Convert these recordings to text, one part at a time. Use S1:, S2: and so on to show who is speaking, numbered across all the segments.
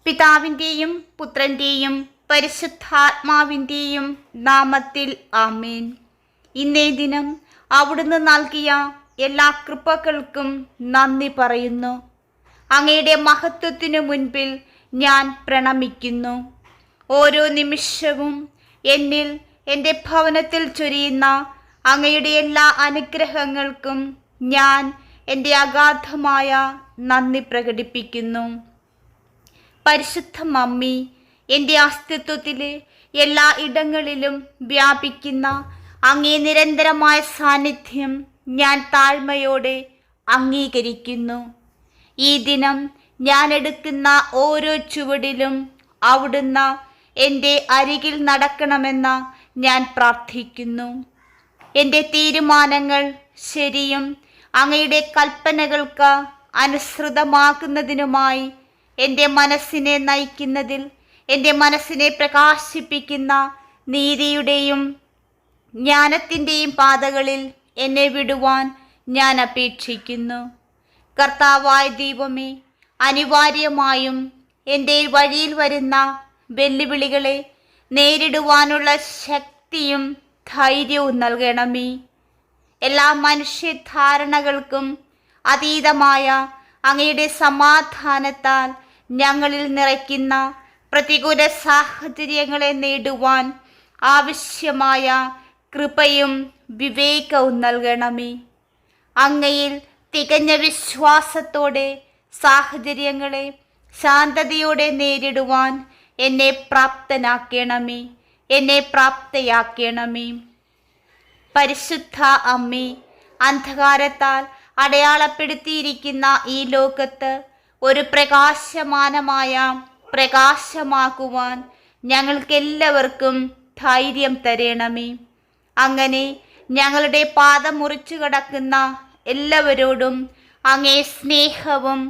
S1: പിതാവിൻ്റെയും പുത്രൻ്റെയും പരിശുദ്ധാത്മാവിൻ്റെയും നാമത്തിൽ ആമേൻ. ഇന്നേ ദിനം അവിടുന്ന് നൽകിയ എല്ലാ കൃപകൾക്കും നന്ദി പറയുന്നു. അങ്ങയുടെ മഹത്വത്തിനു മുൻപിൽ ഞാൻ പ്രണമിക്കുന്നു. ഓരോ നിമിഷവും എന്നിൽ എൻ്റെ ഭവനത്തിൽ ചൊരിയുന്ന അങ്ങയുടെ എല്ലാ അനുഗ്രഹങ്ങൾക്കും ഞാൻ എൻ്റെ അഗാധമായ നന്ദി പ്രകടിപ്പിക്കുന്നു. പരിശുദ്ധ മമ്മി, എൻ്റെ അസ്തിത്വത്തിലെ എല്ലാ ഇടങ്ങളിലും വ്യാപിക്കുന്ന അങ്ങേ നിരന്തരമായ സാന്നിധ്യം ഞാൻ താഴ്മയോടെ അംഗീകരിക്കുന്നു. ഈ ദിനം ഞാൻ എടുക്കുന്ന ഓരോ ചുവടിലും അവിടുന്ന് എൻ്റെ അരികിൽ നടക്കണമെന്ന് ഞാൻ പ്രാർത്ഥിക്കുന്നു. എൻ്റെ തീരുമാനങ്ങൾ ശരിയും അങ്ങയുടെ കൽപ്പനകൾക്ക് അനുസൃതമാക്കുന്നതിനുമായി എൻ്റെ മനസ്സിനെ നയിക്കുന്നതിൽ എൻ്റെ മനസ്സിനെ പ്രകാശിപ്പിക്കുന്ന നീതിയുടെയും ജ്ഞാനത്തിൻ്റെയും പാതകളിൽ എന്നെ വിടുവാൻ ഞാൻ അപേക്ഷിക്കുന്നു. കർത്താവായ ദൈവമേ, അനിവാര്യമായും എൻ്റെ വഴിയിൽ വരുന്ന വെല്ലുവിളികളെ നേരിടുവാനുള്ള ശക്തിയും ധൈര്യവും നൽകണമേ. എല്ലാ മനുഷ്യധാരണകൾക്കും അതീതമായ അങ്ങയുടെ സമാധാനത്താൽ ഞങ്ങളിൽ നിറയ്ക്കുന്ന പ്രതികൂല സാഹചര്യങ്ങളെ നേടുവാൻ ആവശ്യമായ കൃപയും വിവേകവും നൽകണമേ. അങ്ങയിൽ തികഞ്ഞ വിശ്വാസത്തോടെ സാഹചര്യങ്ങളെ ശാന്തതയോടെ നേരിടുവാൻ എന്നെ പ്രാപ്തയാക്കണമേ. പരിശുദ്ധ അമ്മേ, അന്ധകാരത്താൽ അടയാളപ്പെടുത്തിയിരിക്കുന്ന ഈ ലോകത്ത് ഒരു പ്രകാശമാക്കുവാൻ ഞങ്ങൾക്കെല്ലാവർക്കും ധൈര്യം തരണമേ. അങ്ങനെ ഞങ്ങളുടെ പാദം മുറിച്ചു കടക്കുന്ന എല്ലാവരോടും അങ്ങേ സ്നേഹവും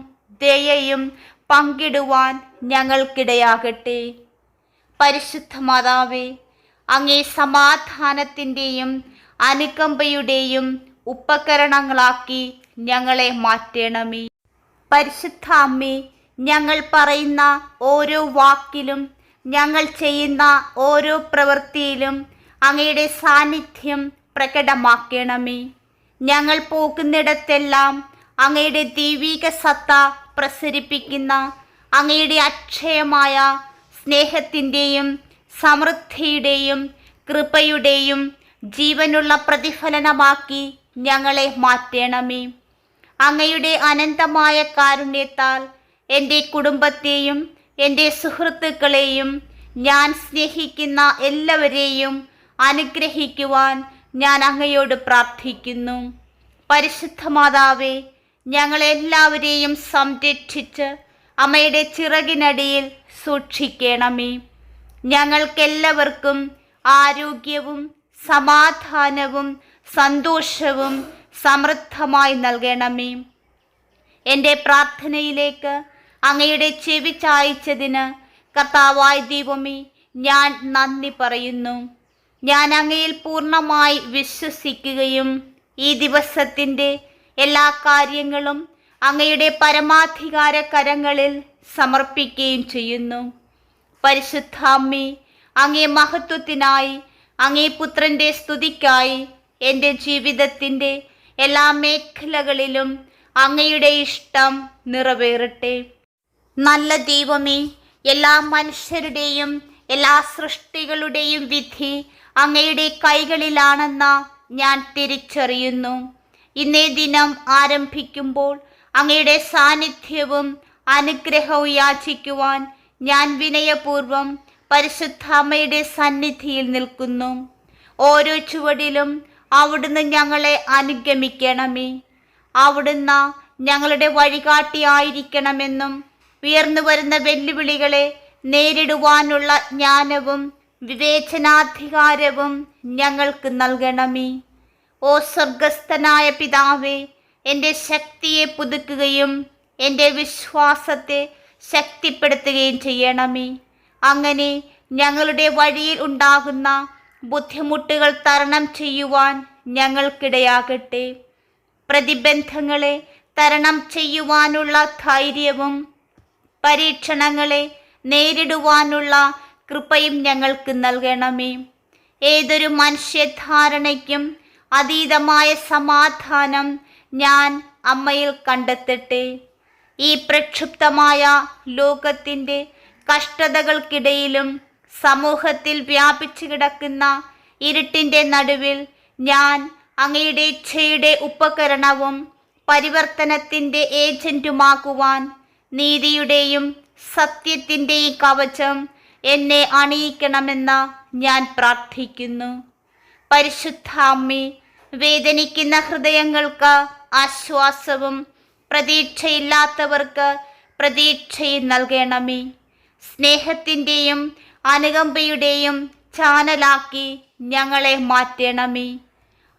S1: ദയയും പങ്കിടുവാൻ ഞങ്ങൾക്കിടയാകട്ടെ. പരിശുദ്ധ മാതാവേ, അങ്ങേ സമാധാനത്തിൻ്റെയും അനുകമ്പയുടെയും ഉപകരണങ്ങളാക്കി ഞങ്ങളെ മാറ്റണമേ. പരിശുദ്ധ അമ്മേ, ഞങ്ങൾ പറയുന്ന ഓരോ വാക്കിലും ഞങ്ങൾ ചെയ്യുന്ന ഓരോ പ്രവൃത്തിയിലും അങ്ങയുടെ സാന്നിധ്യം പ്രകടമാക്കണമേ. ഞങ്ങൾ പോകുന്നിടത്തെല്ലാം അങ്ങയുടെ ദൈവിക സത്ത പ്രസരിപ്പിക്കുന്ന അങ്ങയുടെ അക്ഷയമായ സ്നേഹത്തിൻ്റെയും സമൃദ്ധിയുടെയും കൃപയുടെയും ജീവനുള്ള പ്രതിഫലനമാക്കി ഞങ്ങളെ മാറ്റണമേ. അങ്ങയുടെ അനന്തമായ കാരുണ്യത്താൽ എൻ്റെ കുടുംബത്തെയും എൻ്റെ സുഹൃത്തുക്കളെയും ഞാൻ സ്നേഹിക്കുന്ന എല്ലാവരെയും അനുഗ്രഹിക്കുവാൻ ഞാൻ അങ്ങയോട് പ്രാർത്ഥിക്കുന്നു. പരിശുദ്ധ മാതാവേ, ഞങ്ങളെല്ലാവരെയും സംരക്ഷിച്ച് അമ്മയുടെ ചിറകിനടിയിൽ സൂക്ഷിക്കണമേ. ഞങ്ങൾക്കെല്ലാവർക്കും ആരോഗ്യവും സമാധാനവും സന്തോഷവും സമൃദ്ധമായി നൽകണമേ. എൻ്റെ പ്രാർത്ഥനയിലേക്ക് അങ്ങയുടെ ചെവി ചായ്ച്ചതിന് കർത്താവായ ദൈവമേ, ഞാൻ നന്ദി പറയുന്നു. ഞാൻ അങ്ങയിൽ പൂർണ്ണമായി വിശ്വസിക്കുകയും ഈ ദിവസത്തിൻ്റെ എല്ലാ കാര്യങ്ങളും അങ്ങയുടെ പരമാധികാര കരങ്ങളിൽ സമർപ്പിക്കുകയും ചെയ്യുന്നു. പരിശുദ്ധ അമ്മേ, അങ്ങേ മഹത്വത്തിനായി അങ്ങേ പുത്രൻ്റെ സ്തുതിക്കായി എൻ്റെ ജീവിതത്തിൻ്റെ എല്ലാ മേഖലകളിലും അങ്ങയുടെ ഇഷ്ടം നിറവേറട്ടെ. നല്ല ദൈവമേ, എല്ലാ മനുഷ്യരുടെയും എല്ലാ സൃഷ്ടികളുടെയും വിധി അങ്ങയുടെ കൈകളിലാണെന്ന് ഞാൻ തിരിച്ചറിയുന്നു. ഇന്നേ ദിനം ആരംഭിക്കുമ്പോൾ അങ്ങയുടെ സാന്നിധ്യവും അനുഗ്രഹവും യാചിക്കുവാൻ ഞാൻ വിനയപൂർവം പരിശുദ്ധ അമ്മയുടെ സന്നിധിയിൽ നിൽക്കുന്നു. ഓരോ ചുവടിലും അവിടുന്ന് ഞങ്ങളെ അനുഗമിക്കണമേ. അവിടുന്ന് ഞങ്ങളുടെ വഴികാട്ടിയായിരിക്കണമെന്നും ഉയർന്നു വരുന്ന വെല്ലുവിളികളെ നേരിടുവാനുള്ള ജ്ഞാനവും വിവേചനാധികാരവും ഞങ്ങൾക്ക് നൽകണമേ. ഓ സ്വർഗസ്ഥനായ പിതാവേ, എൻ്റെ ശക്തിയെ പുതുക്കുകയും എൻ്റെ വിശ്വാസത്തെ ശക്തിപ്പെടുത്തുകയും ചെയ്യണമേ. അങ്ങനെ ഞങ്ങളുടെ വഴിയിൽ ഉണ്ടാകുന്ന ബുദ്ധിമുട്ടുകൾ തരണം ചെയ്യുവാൻ ഞങ്ങൾക്കിടയാകട്ടെ. പ്രതിബന്ധങ്ങളെ തരണം ചെയ്യുവാനുള്ള ധൈര്യവും പരീക്ഷണങ്ങളെ നേരിടുവാനുള്ള കൃപയും ഞങ്ങൾക്ക് നൽകണമേ. ഏതൊരു മനുഷ്യധാരണയ്ക്കും അതീതമായ സമാധാനം ഞാൻ അമ്മയിൽ കണ്ടെത്തട്ടെ. ഈ പ്രക്ഷുബ്ധമായ ലോകത്തിൻ്റെ കഷ്ടതകൾക്കിടയിലും സമൂഹത്തിൽ വ്യാപിച്ചു കിടക്കുന്ന ഇരുട്ടിൻ്റെ നടുവിൽ ഞാൻ അങ്ങയുടെ ഇച്ഛയുടെ ഉപകരണവും പരിവർത്തനത്തിൻ്റെ ഏജന്റുമാകുവാൻ നീതിയുടെയും സത്യത്തിൻ്റെയും കവചം എന്നെ അണിയിക്കണമെന്ന് ഞാൻ പ്രാർത്ഥിക്കുന്നു. പരിശുദ്ധ അമ്മേ, വേദനിക്കുന്ന ഹൃദയങ്ങൾക്ക് ആശ്വാസവും പ്രതീക്ഷയില്ലാത്തവർക്ക് പ്രതീക്ഷയും നൽകണമേ. സ്നേഹത്തിൻ്റെയും അനുകമ്പയുടെയും ചാനലാക്കി ഞങ്ങളെ മാറ്റണമേ.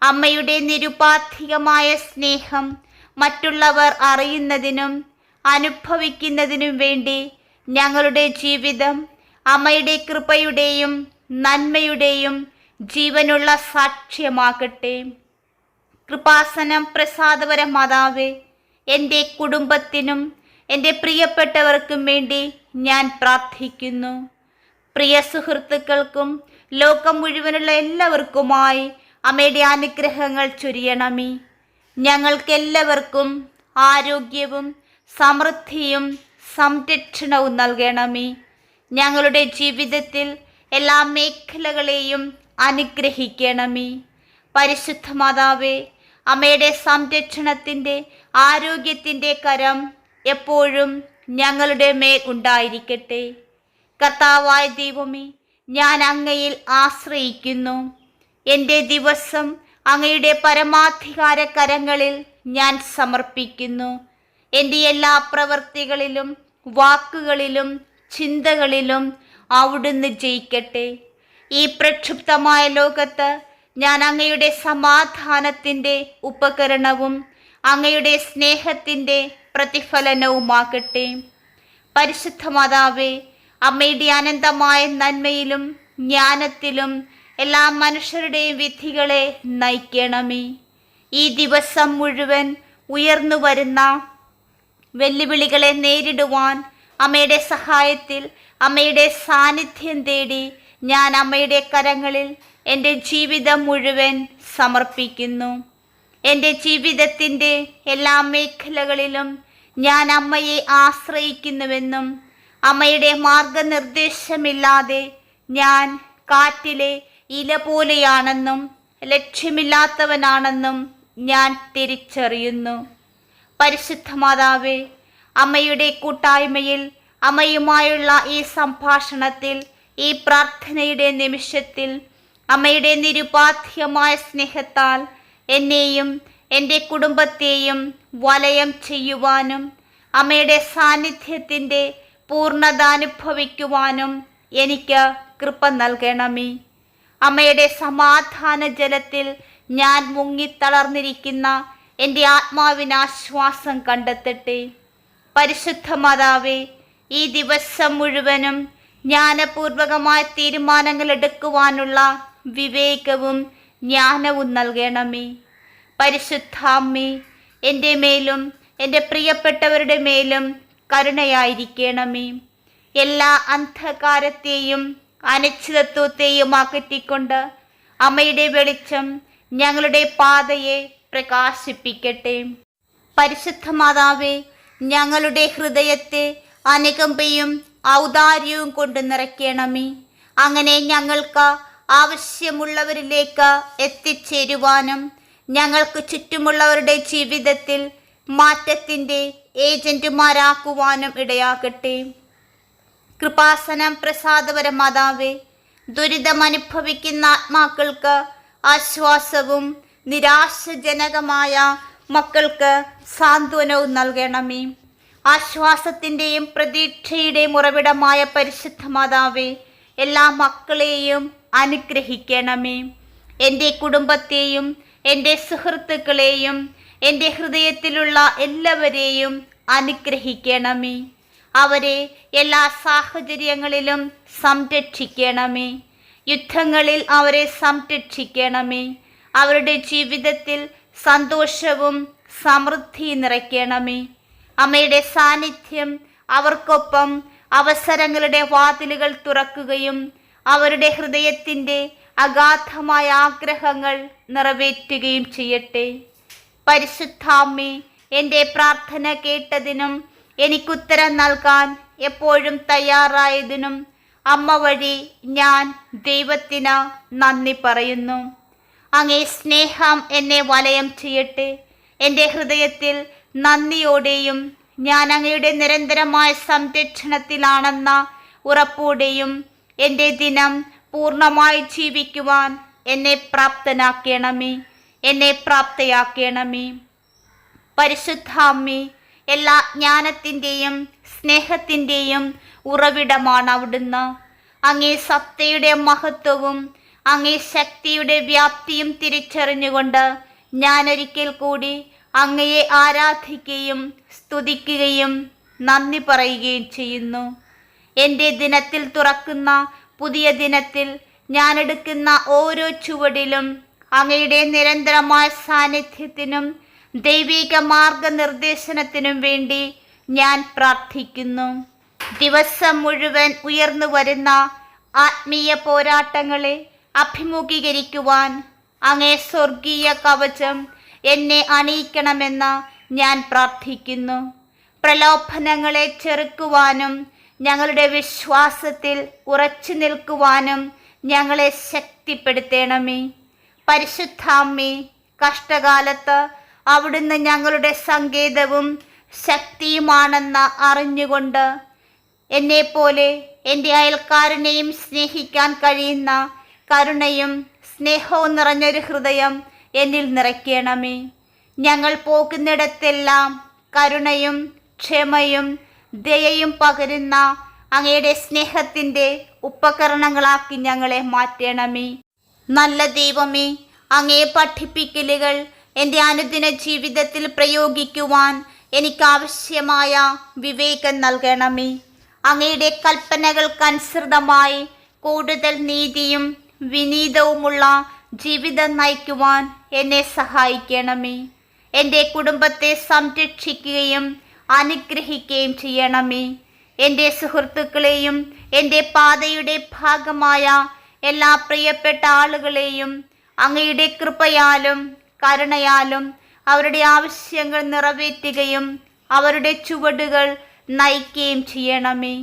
S1: അമ്മയുടെ നിരുപാധികമായ സ്നേഹം മറ്റുള്ളവർ അറിയുന്നതിനും അനുഭവിക്കുന്നതിനും വേണ്ടി ഞങ്ങളുടെ ജീവിതം അമ്മയുടെ കൃപയുടെയും നന്മയുടെയും ജീവനുള്ള സാക്ഷ്യമാകട്ടെ. കൃപാസനം പ്രസാദപര മാതാവേ, എൻ്റെ കുടുംബത്തിനും എൻ്റെ പ്രിയപ്പെട്ടവർക്കും വേണ്ടി ഞാൻ പ്രാർത്ഥിക്കുന്നു. പ്രിയ സുഹൃത്തുക്കൾക്കും ലോകം മുഴുവനുള്ള എല്ലാവർക്കുമായി അമ്മയുടെ അനുഗ്രഹങ്ങൾ ചൊരിയണമേ. ഞങ്ങൾക്കെല്ലാവർക്കും ആരോഗ്യവും സമൃദ്ധിയും സംരക്ഷണവും നൽകണമേ. ഞങ്ങളുടെ ജീവിതത്തിൽ എല്ലാ മേഖലകളെയും അനുഗ്രഹിക്കണമേ. പരിശുദ്ധ മാതാവേ, അമ്മയുടെ സംരക്ഷണത്തിൻ്റെ ആരോഗ്യത്തിൻ്റെ കരം എപ്പോഴും ഞങ്ങളുടെ മേൽ ഉണ്ടായിരിക്കട്ടെ. കർത്താവായ ദൈവമേ, ഞാൻ അങ്ങയിൽ ആശ്രയിക്കുന്നു. എൻ്റെ ദിവസം അങ്ങയുടെ പരമാധികാര കരങ്ങളിൽ ഞാൻ സമർപ്പിക്കുന്നു. എൻ്റെ എല്ലാ പ്രവൃത്തികളിലും വാക്കുകളിലും ചിന്തകളിലും അവിടുന്ന് ജയിക്കട്ടെ. ഈ പ്രക്ഷുബ്ധമായ ലോകത്ത് ഞാൻ അങ്ങയുടെ സമാധാനത്തിൻ്റെ ഉപകരണവും അങ്ങയുടെ സ്നേഹത്തിൻ്റെ പ്രതിഫലനവുമാകട്ടെ. പരിശുദ്ധ മാതാവേ, അമ്മയുടെ അനന്തമായ നന്മയിലും ജ്ഞാനത്തിലും എല്ലാ മനുഷ്യരുടെയും വിധികളെ നയിക്കണമേ. ഈ ദിവസം മുഴുവൻ ഉയർന്നു വരുന്ന വെല്ലുവിളികളെ നേരിടുവാൻ അമ്മയുടെ സഹായത്തിൽ അമ്മയുടെ സാന്നിധ്യം തേടി ഞാൻ അമ്മയുടെ കരങ്ങളിൽ എൻ്റെ ജീവിതം മുഴുവൻ സമർപ്പിക്കുന്നു. എൻ്റെ ജീവിതത്തിൻ്റെ എല്ലാ മേഖലകളിലും ഞാൻ അമ്മയെ ആശ്രയിക്കുന്നുവെന്നും അമ്മയുടെ മാർഗനിർദ്ദേശമില്ലാതെ ഞാൻ കാറ്റിലെ ഇല പോലെയാണെന്നും ലക്ഷ്യമില്ലാത്തവനാണെന്നും ഞാൻ തിരിച്ചറിയുന്നു. പരിശുദ്ധ മാതാവേ, അമ്മയുടെ കൂട്ടായ്മയിൽ അമ്മയുമായുള്ള ഈ സംഭാഷണത്തിൽ, ഈ പ്രാർത്ഥനയുടെ നിമിഷത്തിൽ അമ്മയുടെ നിരുപാധികമായ സ്നേഹത്താൽ എന്നെയും എൻ്റെ കുടുംബത്തെയും വലയം ചെയ്യുവാനും അമ്മയുടെ സാന്നിധ്യത്തിൻ്റെ പൂർണ്ണത അനുഭവിക്കുവാനും എനിക്ക് കൃപ നൽകണമേ. അമ്മയുടെ സമാധാന ജലത്തിൽ ഞാൻ മുങ്ങിത്തളർന്നിരിക്കുന്ന എൻ്റെ ആത്മാവിന് ആശ്വാസം കണ്ടെത്തട്ടെ. പരിശുദ്ധ മാതാവേ, ഈ ദിവസം മുഴുവനും ജ്ഞാനപൂർവകമായ തീരുമാനങ്ങൾ എടുക്കുവാനുള്ള വിവേകവും ജ്ഞാനവും നൽകണമേ. പരിശുദ്ധ അമ്മേ, എൻ്റെ മേലും എൻ്റെ പ്രിയപ്പെട്ടവരുടെ മേലും കരുണയായിരിക്കണമേ. എല്ലാ അന്ധകാരത്തെയും അനിശ്ചിതത്വത്തെയും അകറ്റിക്കൊണ്ട് അമ്മയുടെ വെളിച്ചം ഞങ്ങളുടെ പാതയെ പ്രകാശിപ്പിക്കട്ടെ. പരിശുദ്ധ മാതാവേ, ഞങ്ങളുടെ ഹൃദയത്തെ അനുകമ്പയും ഔദാര്യവും കൊണ്ട് നിറയ്ക്കണമേ. അങ്ങനെ ഞങ്ങൾക്ക് ആവശ്യമുള്ളവരിലേക്ക് എത്തിച്ചേരുവാനും ഞങ്ങൾക്ക് ചുറ്റുമുള്ളവരുടെ ജീവിതത്തിൽ മാറ്റത്തിൻ്റെ ഏജന്റുമാരാക്കുവാനും ഇടയാകട്ടെ. കൃപാസനം പ്രസാദപര മാതാവേ, ദുരിതമനുഭവിക്കുന്ന ആത്മാക്കൾക്ക് ആശ്വാസവും നിരാശജനകമായ മക്കൾക്ക് സാന്ത്വനവും നൽകണമേ. ആശ്വാസത്തിൻ്റെയും പ്രതീക്ഷയുടെയും ഉറവിടമായ പരിശുദ്ധ മാതാവേ, എല്ലാ മക്കളെയും അനുഗ്രഹിക്കണമേ. എൻ്റെ കുടുംബത്തെയും എൻ്റെ സുഹൃത്തുക്കളെയും എൻ്റെ ഹൃദയത്തിലുള്ള എല്ലാവരെയും അനുഗ്രഹിക്കണമേ. അവരെ എല്ലാ സാഹചര്യങ്ങളിലും സംരക്ഷിക്കണമേ. യുദ്ധങ്ങളിൽ അവരെ സംരക്ഷിക്കണമേ. അവരുടെ ജീവിതത്തിൽ സന്തോഷവും സമൃദ്ധി നിറയ്ക്കണമേ. അമ്മയുടെ സാന്നിധ്യം അവർക്കൊപ്പം അവസരങ്ങളുടെ വാതിലുകൾ തുറക്കുകയും അവരുടെ ഹൃദയത്തിൻ്റെ അഗാധമായ ആഗ്രഹങ്ങൾ നിറവേറ്റുകയും ചെയ്യട്ടെ. പരിശുദ്ധാമ്മേ, എൻ്റെ പ്രാർത്ഥന കേട്ടതിനും എനിക്കുത്തരം നൽകാൻ എപ്പോഴും തയ്യാറായതിനും അമ്മ വഴി ഞാൻ ദൈവത്തിന് നന്ദി പറയുന്നു. അങ്ങേ സ്നേഹം എന്നെ വലയം ചെയ്യട്ടെ. എൻ്റെ ഹൃദയത്തിൽ നന്ദിയോടെയും ഞാൻ അങ്ങയുടെ നിരന്തരമായ സംരക്ഷണത്തിലാണെന്ന ഉറപ്പോടെയും എൻ്റെ ദിനം പൂർണ്ണമായി ജീവിക്കുവാൻ എന്നെ പ്രാപ്തയാക്കണമേ. പരിശുദ്ധാമ്മേ, എല്ലാ ജ്ഞാനത്തിൻ്റെയും സ്നേഹത്തിൻ്റെയും ഉറവിടമാണ് അവിടുന്ന്. അങ്ങേ സത്തയുടെ മഹത്വവും അങ്ങേ ശക്തിയുടെ വ്യാപ്തിയും തിരിച്ചറിഞ്ഞുകൊണ്ട് ഞാനൊരിക്കൽ കൂടി അങ്ങയെ ആരാധിക്കുകയും സ്തുതിക്കുകയും നന്ദി പറയുകയും ചെയ്യുന്നു. എൻ്റെ ദിനത്തിൽ തുറക്കുന്ന പുതിയ ദിനത്തിൽ ഞാനെടുക്കുന്ന ഓരോ ചുവടിലും അങ്ങയുടെ നിരന്തരമായ സാന്നിധ്യത്തിനും ദൈവിക മാർഗനിർദ്ദേശനത്തിനും വേണ്ടി ഞാൻ പ്രാർത്ഥിക്കുന്നു. ദിവസം മുഴുവൻ ഉയർന്നു വരുന്ന ആത്മീയ പോരാട്ടങ്ങളെ അഭിമുഖീകരിക്കുവാൻ അങ്ങേ സ്വർഗീയ കവചം എന്നെ അണിയിക്കണമെന്ന് ഞാൻ പ്രാർത്ഥിക്കുന്നു. പ്രലോഭനങ്ങളെ ചെറുക്കുവാനും ഞങ്ങളുടെ വിശ്വാസത്തിൽ ഉറച്ചു നിൽക്കുവാനും ഞങ്ങളെ ശക്തിപ്പെടുത്തണമേ. പരിശുദ്ധാമ്മേ, കഷ്ടകാലത്ത് അവിടുന്ന് ഞങ്ങളുടെ സങ്കേതവും ശക്തിയുമാണെന്ന് അറിഞ്ഞുകൊണ്ട് എന്നെപ്പോലെ എൻ്റെ അയൽക്കാരനെയും സ്നേഹിക്കാൻ കഴിയുന്ന കരുണയും സ്നേഹവും നിറഞ്ഞൊരു ഹൃദയം എന്നിൽ നിറയ്ക്കണമേ. ഞങ്ങൾ പോകുന്നിടത്തെല്ലാം കരുണയും ക്ഷമയും ദയയും പകരുന്ന അങ്ങയുടെ സ്നേഹത്തിൻ്റെ ഉപകരണങ്ങളാക്കി ഞങ്ങളെ മാറ്റണമേ. നല്ല ദൈവമേ, അങ്ങേ പഠിപ്പിക്കലുകൾ എൻ്റെ അനുദിന ജീവിതത്തിൽ പ്രയോഗിക്കുവാൻ എനിക്കാവശ്യമായ വിവേകം നൽകണമേ. അങ്ങയുടെ കൽപ്പനകൾക്കനുസൃതമായി കൂടുതൽ നീതിയും വിനീതവുമുള്ള ജീവിതം നയിക്കുവാൻ എന്നെ സഹായിക്കണമേ. എൻ്റെ കുടുംബത്തെ സംരക്ഷിക്കുകയും അനുഗ്രഹിക്കുകയും ചെയ്യണമേ. എൻ്റെ സുഹൃത്തുക്കളെയും എൻ്റെ പാതയുടെ ഭാഗമായ എല്ലാ പ്രിയപ്പെട്ട ആളുകളെയും അങ്ങയുടെ കൃപയാലും കരുണയാലും അവരുടെ ആവശ്യങ്ങൾ നിറവേറ്റുകയും അവരുടെ ചുവടുകൾ നയിക്കുകയും ചെയ്യണമേ.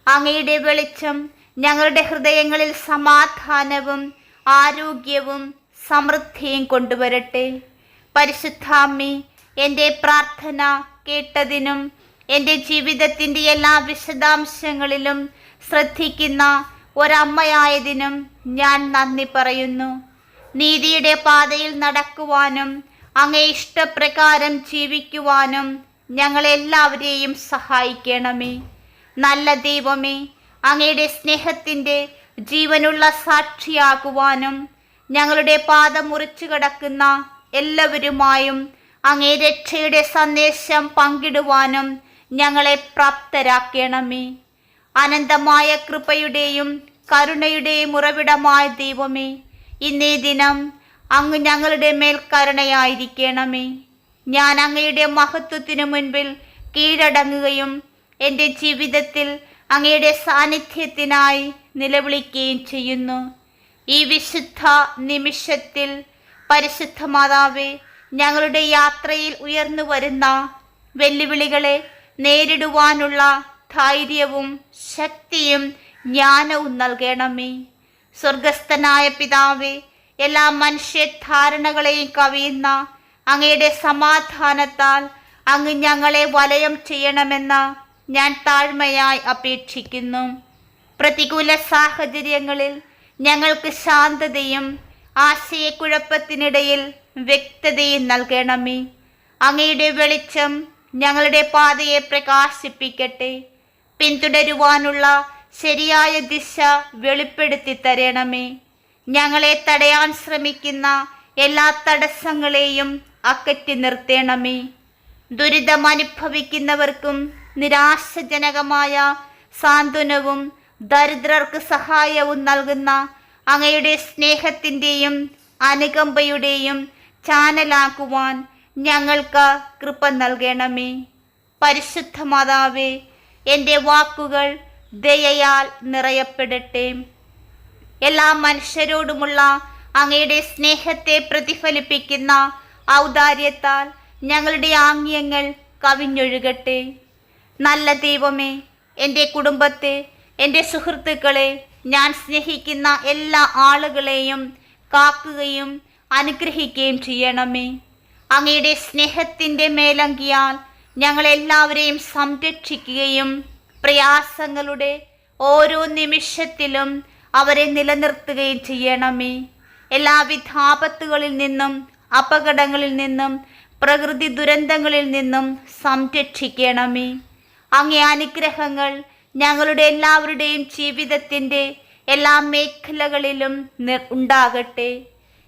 S1: അങ്ങയുടെ വെളിച്ചം ഞങ്ങളുടെ ഹൃദയങ്ങളിൽ സമാധാനവും ആരോഗ്യവും സമൃദ്ധിയും കൊണ്ടുവരട്ടെ. പരിശുദ്ധാമ്മേ, എൻ്റെ പ്രാർത്ഥന കേട്ടതിനും എൻ്റെ ജീവിതത്തിൻ്റെ എല്ലാ വിശദാംശങ്ങളിലും ശ്രദ്ധിക്കുന്ന ഒരമ്മയായതിനും ഞാൻ നന്ദി പറയുന്നു. നീതിയുടെ പാതയിൽ നടക്കുവാനും അങ്ങേ ഇഷ്ടപ്രകാരം ജീവിക്കുവാനും ഞങ്ങളെല്ലാവരെയും സഹായിക്കണമേ. നല്ല ദൈവമേ, അങ്ങയുടെ സ്നേഹത്തിൻ്റെ ജീവനുള്ള സാക്ഷിയാകുവാനും ഞങ്ങളുടെ പാത മുറിച്ചു കടക്കുന്ന എല്ലാവരുമായും അങ്ങേ രക്ഷയുടെ സന്ദേശം പങ്കിടുവാനും ഞങ്ങളെ പ്രാപ്തരാക്കണമേ. അനന്തമായ കൃപയുടെയും കരുണയുടെയും ഉറവിടമായ ദൈവമേ, ഇന്നേ ദിനം അങ്ങ് ഞങ്ങളുടെ മേൽ കരുണയായിരിക്കണമേ. ഞാൻ അങ്ങയുടെ മഹത്വത്തിനു മുൻപിൽ കീഴടങ്ങുകയും എൻ്റെ ജീവിതത്തിൽ അങ്ങയുടെ സാന്നിധ്യത്തിനായി നിലവിളിക്കുകയും ചെയ്യുന്നു. ഈ വിശുദ്ധ നിമിഷത്തിൽ പരിശുദ്ധ മാതാവേ, ഞങ്ങളുടെ യാത്രയിൽ ഉയർന്നു വരുന്ന വെല്ലുവിളികളെ നേരിടുവാനുള്ള ധൈര്യവും ശക്തിയും ജ്ഞാനവും നൽകണമേ. സ്വർഗസ്ഥനായ പിതാവേ, എല്ലാ മനുഷ്യധാരണകളെയും കവിയുന്ന അങ്ങയുടെ സമാധാനത്താൽ അങ്ങ് ഞങ്ങളെ വലയം ചെയ്യണമെന്ന് ഞാൻ താഴ്മയായി അപേക്ഷിക്കുന്നു. പ്രതികൂല സാഹചര്യങ്ങളിൽ ഞങ്ങൾക്ക് ശാന്തതയും ആശയക്കുഴപ്പത്തിനിടയിൽ വ്യക്തതയും നൽകണമേ. അങ്ങയുടെ വെളിച്ചം ഞങ്ങളുടെ പാതയെ പ്രകാശിപ്പിക്കട്ടെ. പിന്തുടരുവാനുള്ള ശരിയായ ദിശ വെളിപ്പെടുത്തി തരണമേ. ഞങ്ങളെ തടയാൻ ശ്രമിക്കുന്ന എല്ലാ തടസ്സങ്ങളെയും അകറ്റി നിർത്തണമേ. ദുരിതമനുഭവിക്കുന്നവർക്കും നിരാശജനകമായ സാന്ത്വനവും ദരിദ്രർക്ക് സഹായവും നൽകുന്ന അങ്ങയുടെ സ്നേഹത്തിൻ്റെയും അനുകമ്പയുടെയും ചാനലാക്കുവാൻ ഞങ്ങൾക്ക് കൃപ നൽകണമേ. പരിശുദ്ധ മാതാവേ, എൻ്റെ വാക്കുകൾ ദയയാൽ നിറയപ്പെടട്ടെ. എല്ലാ മനുഷ്യരോടുമുള്ള അങ്ങയുടെ സ്നേഹത്തെ പ്രതിഫലിപ്പിക്കുന്ന ഔദാര്യത്താൽ ഞങ്ങളുടെ ആംഗ്യങ്ങൾ കവിഞ്ഞൊഴുകട്ടെ. നല്ല ദൈവമേ, എൻ്റെ കുടുംബത്തെ, എൻ്റെ സുഹൃത്തുക്കളെ, ഞാൻ സ്നേഹിക്കുന്ന എല്ലാ ആളുകളെയും കാക്കുകയും അനുഗ്രഹിക്കുകയും ചെയ്യണമേ. അങ്ങയുടെ സ്നേഹത്തിൻ്റെ മേലങ്കിയാൽ ഞങ്ങളെല്ലാവരെയും സംരക്ഷിക്കുകയും പ്രയാസങ്ങളുടെ ഓരോ നിമിഷത്തിലും അവരെ നിലനിർത്തുകയും ചെയ്യണമേ. എല്ലാവിധ ആപത്തുകളിൽ നിന്നും, അപകടങ്ങളിൽ നിന്നും, പ്രകൃതി ദുരന്തങ്ങളിൽ നിന്നും സംരക്ഷിക്കണമേ. അങ്ങേ അനുഗ്രഹങ്ങൾ ഞങ്ങളുടെ എല്ലാവരുടെയും ജീവിതത്തിൻ്റെ എല്ലാ മേഖലകളിലും ഉണ്ടാകട്ടെ.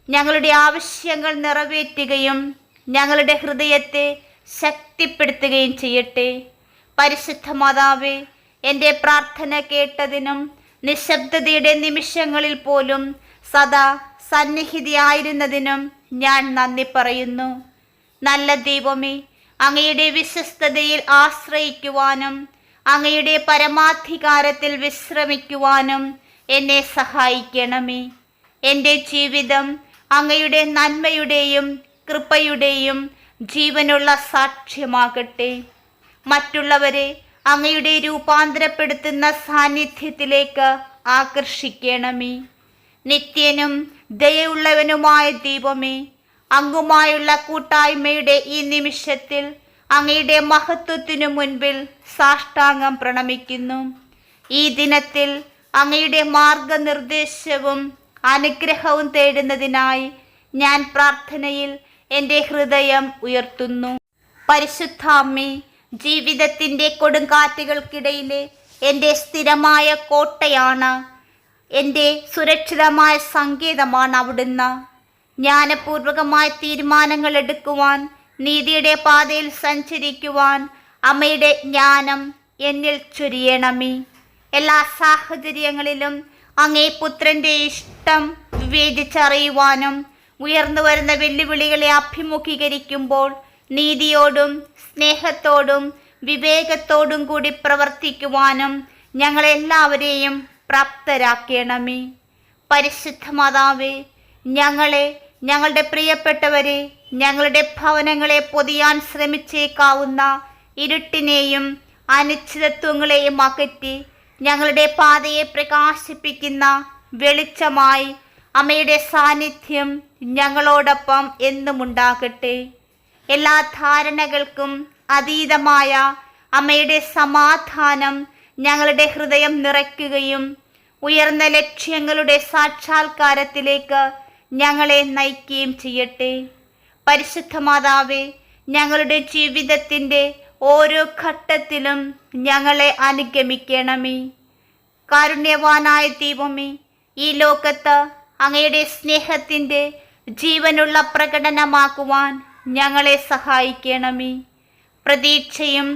S1: ഞങ്ങളുടെ ആവശ്യങ്ങൾ നിറവേറ്റുകയും ഞങ്ങളുടെ ഹൃദയത്തെ ശക്തിപ്പെടുത്തുകയും ചെയ്യട്ടെ. പരിശുദ്ധ മാതാവേ, എൻ്റെ പ്രാർത്ഥന കേട്ടതിനും നിശബ്ദതയുടെ നിമിഷങ്ങളിൽ പോലും സദാ സന്നിഹിതയായിരുന്നതിനും ഞാൻ നന്ദി പറയുന്നു. നല്ല ദൈവമേ, അങ്ങയുടെ വിശ്വസ്തതയിൽ ആശ്രയിക്കുവാനും അങ്ങയുടെ പരമാധികാരത്തിൽ വിശ്രമിക്കുവാനും എന്നെ സഹായിക്കണമേ. എൻ്റെ ജീവിതം അങ്ങയുടെ നന്മയുടെയും കൃപയുടെയും ജീവനുള്ള സാക്ഷ്യമാകട്ടെ. മറ്റുള്ളവരെ അങ്ങയുടെ രൂപാന്തരപ്പെടുത്തുന്ന സാന്നിധ്യത്തിലേക്ക് ആകർഷിക്കണമേ. നിത്യനും ദയയുള്ളവനുമായ ദൈവമേ, അങ്ങുമായുള്ള കൂട്ടായ്മയുടെ ഈ നിമിഷത്തിൽ അങ്ങയുടെ മഹത്വത്തിനു മുൻപിൽ സാഷ്ടാംഗം പ്രണമിക്കുന്നു. ഈ ദിനത്തിൽ അങ്ങയുടെ മാർഗനിർദ്ദേശവും അനുഗ്രഹവും തേടുന്നതിനായി ഞാൻ പ്രാർത്ഥനയിൽ എൻ്റെ ഹൃദയം ഉയർത്തുന്നു. പരിശുദ്ധ അമ്മേ, ജീവിതത്തിൻ്റെ കൊടുങ്കാറ്റുകൾക്കിടയിലെ എൻ്റെ സ്ഥിരമായ കോട്ടയാണ്, എൻ്റെ സുരക്ഷിതമായ സങ്കേതമാണ് അവിടുന്ന്. ജ്ഞാനപൂർവകമായ തീരുമാനങ്ങൾ എടുക്കുവാൻ, നീതിയുടെ പാതയിൽ സഞ്ചരിക്കുവാൻ അമ്മയുടെ ജ്ഞാനം എന്നിൽ ചൊരിയണമേ. എല്ലാ സാഹചര്യങ്ങളിലും അങ്ങേ പുത്രൻ്റെ ഇഷ്ടം വിവേചിച്ചറിയുവാനും ഉയർന്നു വരുന്ന വെല്ലുവിളികളെ അഭിമുഖീകരിക്കുമ്പോൾ നീതിയോടും സ്നേഹത്തോടും വിവേകത്തോടും കൂടി പ്രവർത്തിക്കുവാനും ഞങ്ങളെല്ലാവരെയും പ്രാപ്തരാക്കണമേ. പരിശുദ്ധ മാതാവേ, ഞങ്ങളെ, ഞങ്ങളുടെ പ്രിയപ്പെട്ടവരെ, ഞങ്ങളുടെ ഭവനങ്ങളെ പൊതിയാൻ ശ്രമിച്ചേക്കാവുന്ന ഇരുട്ടിനെയും അനിശ്ചിതത്വങ്ങളെയും അകറ്റി ഞങ്ങളുടെ പാതയെ പ്രകാശിപ്പിക്കുന്ന വെളിച്ചമായി അമ്മയുടെ സാന്നിധ്യം ഞങ്ങളോടൊപ്പം എന്നും ഉണ്ടാകട്ടെ. എല്ലാ ധാരണകൾക്കും അതീതമായ അമ്മയുടെ സമാധാനം ഞങ്ങളുടെ ഹൃദയം നിറയ്ക്കുകയും ഉയർന്ന ലക്ഷ്യങ്ങളുടെ സാക്ഷാത്കാരത്തിലേക്ക് ഞങ്ങളെ നയിക്കുകയും ചെയ്യട്ടെ. പരിശുദ്ധ മാതാവേ, ഞങ്ങളുടെ ജീവിതത്തിൻ്റെ ഓരോ ഘട്ടത്തിലും ഞങ്ങളെ അനുഗമിക്കണമേ. കാരുണ്യവാനായ ദൈവമേ, ഈ ലോകത്ത് അങ്ങയുടെ സ്നേഹത്തിൻ്റെ ജീവനുള്ള പ്രകടനമാക്കുവാൻ ഞങ്ങളെ സഹായിക്കണമേ. പ്രതീക്ഷയും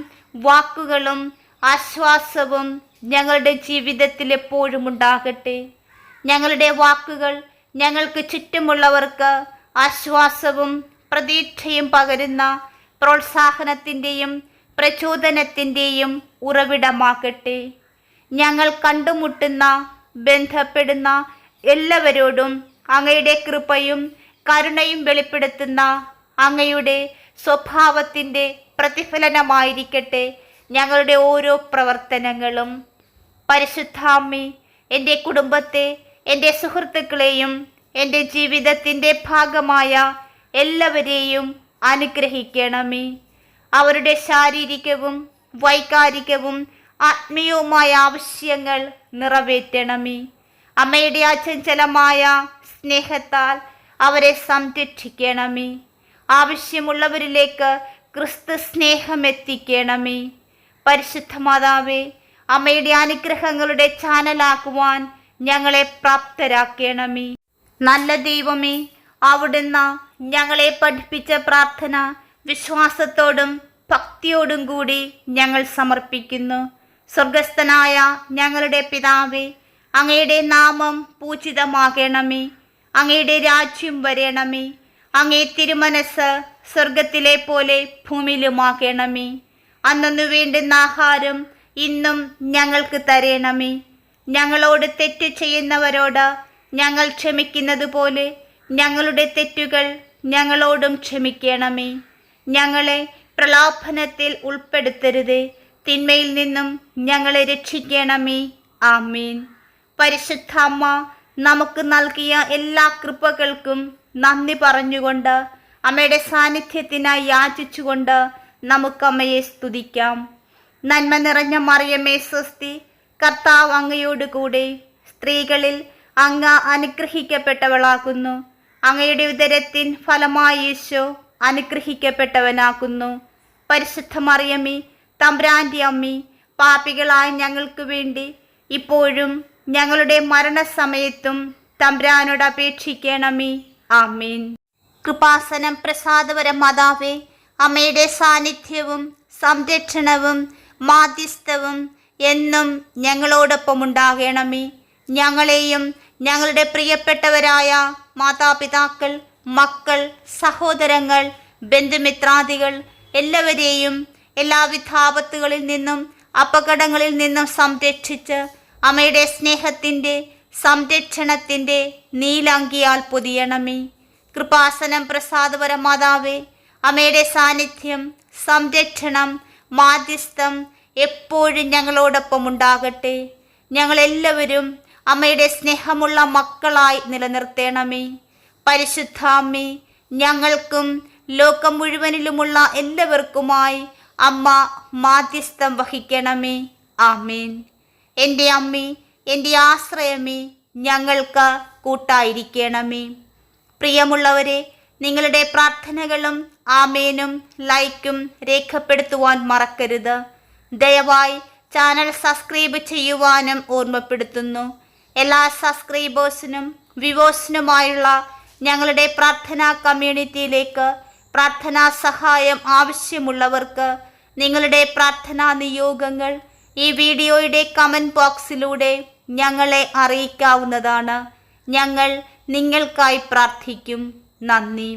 S1: വാക്കുകളും ആശ്വാസവും ഞങ്ങളുടെ ജീവിതത്തിൽ എപ്പോഴും ഉണ്ടാകട്ടെ. ഞങ്ങളുടെ വാക്കുകൾ ഞങ്ങൾക്ക് ചുറ്റുമുള്ളവർക്ക് ആശ്വാസവും പ്രതീക്ഷയും പകരുന്ന പ്രോത്സാഹനത്തിൻ്റെയും പ്രചോദനത്തിൻ്റെയും ഉറവിടമാകട്ടെ. ഞങ്ങൾ കണ്ടുമുട്ടുന്ന, ബന്ധപ്പെടുന്ന എല്ലാവരോടും അങ്ങയുടെ കൃപയും കരുണയും വെളിപ്പെടുത്തുന്ന അങ്ങയുടെ സ്വഭാവത്തിൻ്റെ പ്രതിഫലനമായിരിക്കട്ടെ ഞങ്ങളുടെ ഓരോ പ്രവർത്തനങ്ങളും. പരിശുദ്ധ അമ്മേ, എൻ്റെ കുടുംബത്തെ, എൻ്റെ സുഹൃത്തുക്കളെയും എൻ്റെ ജീവിതത്തിൻ്റെ ഭാഗമായ എല്ലാവരെയും അനുഗ്രഹിക്കണമേ. അവരുടെ ശാരീരികവും വൈകാരികവും ആത്മീയവുമായ ആവശ്യങ്ങൾ നിറവേറ്റണമേ. അമ്മയുടെ അചഞ്ചലമായ സ്നേഹത്താൽ അവരെ സംരക്ഷിക്കണമേ. ആവശ്യമുള്ളവരിലേക്ക് ക്രിസ്തു സ്നേഹം എത്തിക്കണമേ. പരിശുദ്ധ മാതാവേ, അമ്മയുടെ അനുഗ്രഹങ്ങളുടെ ചാനലാക്കുവാൻ ഞങ്ങളെ പ്രാപ്തരാക്കണമേ. നല്ല ദൈവമേ, അവിടുന്ന് ഞങ്ങളെ പഠിപ്പിച്ച പ്രാർത്ഥന വിശ്വാസത്തോടും ഭക്തിയോടും കൂടി ഞങ്ങൾ സമർപ്പിക്കുന്നു. സ്വർഗസ്ഥനായ ഞങ്ങളുടെ പിതാവേ, അങ്ങയുടെ നാമം പൂജിതമാകണമേ. അങ്ങയുടെ രാജ്യം വരണമേ. അങ്ങേ തിരുമനസ് സ്വർഗത്തിലെ പോലെ ഭൂമിയിലുമാകണമേ. അന്നു വേണ്ടുന്ന ആഹാരം ഇന്നും ഞങ്ങൾക്ക് തരേണമേ. ഞങ്ങളോട് തെറ്റു ചെയ്യുന്നവരോട് ഞങ്ങൾ ക്ഷമിക്കുന്നത് പോലെ ഞങ്ങളുടെ തെറ്റുകൾ ഞങ്ങളോടും ക്ഷമിക്കണമേ. ഞങ്ങളെ പ്രലോഭനത്തിൽ ഉൾപ്പെടുത്തരുതേ, തിന്മയിൽ നിന്നും ഞങ്ങളെ രക്ഷിക്കണമേ. ആമേൻ. പരിശുദ്ധ അമ്മ നമുക്ക് നൽകിയ എല്ലാ കൃപകൾക്കും നന്ദി പറഞ്ഞുകൊണ്ട് അമ്മയുടെ സാന്നിധ്യത്തിനായി യാചിച്ചുകൊണ്ട് നമുക്ക് അമ്മയെ സ്തുതിക്കാം. നന്മ നിറഞ്ഞ മറിയമേ സ്വസ്തി, കർത്താവ് അങ്ങയോടുകൂടെ സ്ത്രീകളിൽ അങ്ങ് അനുഗ്രഹിക്കപ്പെട്ടവളാകുന്നു. അങ്ങയുടെ ഉദരത്തിൻ ഫലമായി യേശു അനുഗ്രഹിക്കപ്പെട്ടവനാകുന്നു. പരിശുദ്ധ മറിയമേ, തമ്പുരാന്റെ അമ്മേ, പാപികളായ ഞങ്ങൾക്ക് വേണ്ടി ഇപ്പോഴും ഞങ്ങളുടെ മരണസമയത്തും തമ്പുരാനോട് അപേക്ഷിക്കണമേ. ആമേൻ. കൃപാസനം പ്രസാദപര മാതാവേ, അമ്മയുടെ സാന്നിധ്യവും സംരക്ഷണവും മാധ്യസ്ഥവും എന്നും ഞങ്ങളോടൊപ്പം ഉണ്ടാകണമേ. ഞങ്ങളെയും ഞങ്ങളുടെ പ്രിയപ്പെട്ടവരായ മാതാപിതാക്കൾ, മക്കൾ, സഹോദരങ്ങൾ, ബന്ധുമിത്രാദികൾ എല്ലാവരെയും എല്ലാവിധ ആപത്തുകളിൽ നിന്നും അപകടങ്ങളിൽ നിന്നും സംരക്ഷിച്ച് അമ്മയുടെ സ്നേഹത്തിൻ്റെ സംരക്ഷണത്തിൻ്റെ നീലാങ്കിയാൽ പൊതിയണമേ. കൃപാസനം പ്രസാദപര മാതാവേ, അമ്മയുടെ സാന്നിധ്യം, സംരക്ഷണം, മാധ്യസ്ഥം എപ്പോഴും ഞങ്ങളോടൊപ്പം ഉണ്ടാകട്ടെ. ഞങ്ങളെല്ലാവരും അമ്മയുടെ സ്നേഹമുള്ള മക്കളായി നിലനിർത്തണമേ. പരിശുദ്ധ അമ്മേ, ഞങ്ങൾക്കും ലോകം മുഴുവനിലുമുള്ള എല്ലാവർക്കുമായി അമ്മ മാധ്യസ്ഥം വഹിക്കണമേ. ആമേൻ. എൻ്റെ അമ്മേ, എൻ്റെ ആശ്രയമേ, ഞങ്ങൾക്ക് കൂട്ടായിരിക്കണമേ. പ്രിയമുള്ളവരെ, നിങ്ങളുടെ പ്രാർത്ഥനകളും ആമേനും ലൈക്കും രേഖപ്പെടുത്തുവാൻ മറക്കരുത്. ദയവായി ചാനൽ സബ്സ്ക്രൈബ് ചെയ്യുവാനും ഓർമ്മപ്പെടുത്തുന്നു. എല്ലാ സബ്സ്ക്രൈബേഴ്സിനും വ്യൂവേഴ്സിനുമായുള്ള ഞങ്ങളുടെ പ്രാർത്ഥനാ കമ്മ്യൂണിറ്റിയിലേക്ക് പ്രാർത്ഥനാ സഹായം ആവശ്യമുള്ളവർക്ക് നിങ്ങളുടെ പ്രാർത്ഥനാ നിയോഗങ്ങൾ ഈ വീഡിയോയുടെ കമൻറ്റ് ബോക്സിലൂടെ ഞങ്ങളെ അറിയിക്കാവുന്നതാണ്. ഞങ്ങൾ നിങ്ങൾക്കായി പ്രാർത്ഥിക്കും. നന്ദി.